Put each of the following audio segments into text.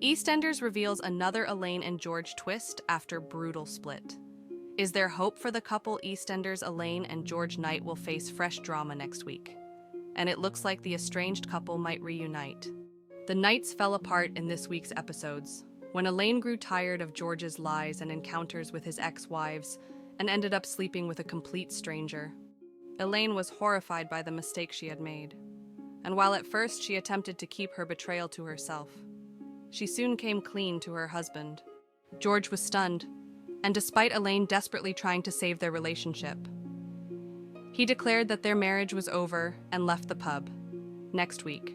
EastEnders reveals another Elaine and George twist after brutal split. Is there hope for the couple? EastEnders Elaine and George Knight will face fresh drama next week, and it looks like the estranged couple might reunite. The Knights fell apart in this week's episodes, when Elaine grew tired of George's lies and encounters with his ex-wives and ended up sleeping with a complete stranger. Elaine was horrified by the mistake she had made, and while at first she attempted to keep her betrayal to herself, she soon came clean to her husband. George was stunned, and despite Elaine desperately trying to save their relationship, he declared that their marriage was over and left the pub next week.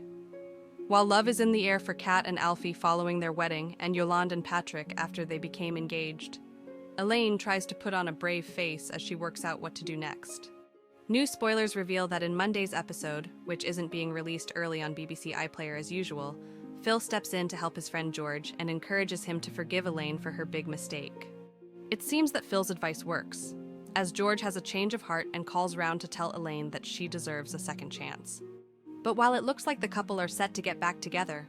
While love is in the air for Kat and Alfie following their wedding and Yolande and Patrick after they became engaged, Elaine tries to put on a brave face as she works out what to do next. New spoilers reveal that in Monday's episode, which isn't being released early on BBC iPlayer as usual, Phil steps in to help his friend George and encourages him to forgive Elaine for her big mistake. It seems that Phil's advice works, as George has a change of heart and calls round to tell Elaine that she deserves a second chance. But while it looks like the couple are set to get back together,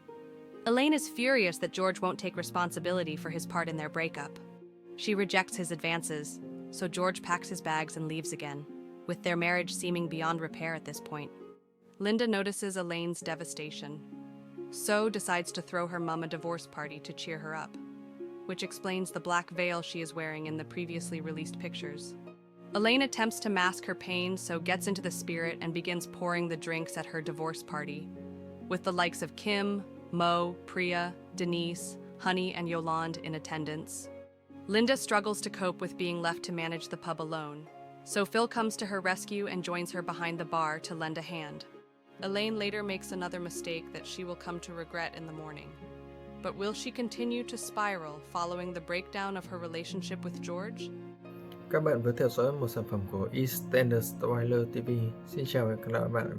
Elaine is furious that George won't take responsibility for his part in their breakup. She rejects his advances, so George packs his bags and leaves again, with their marriage seeming beyond repair at this point. Linda notices Elaine's devastation, so decides to throw her mum a divorce party to cheer her up, which explains the black veil she is wearing in the previously released pictures. Elaine attempts to mask her pain, so gets into the spirit and begins pouring the drinks at her divorce party, with the likes of Kim, Mo, Priya, Denise, Honey, and Yolande in attendance. Linda struggles to cope with being left to manage the pub alone, so Phil comes to her rescue and joins her behind the bar to lend a hand. Elaine later makes another mistake that she will come to regret in the morning. But will she continue to spiral following the breakdown of her relationship with George? Các bạn vừa theo dõi một sản phẩm của EastEnders Spoiler TV. Xin chào và hẹn gặp lại các bạn.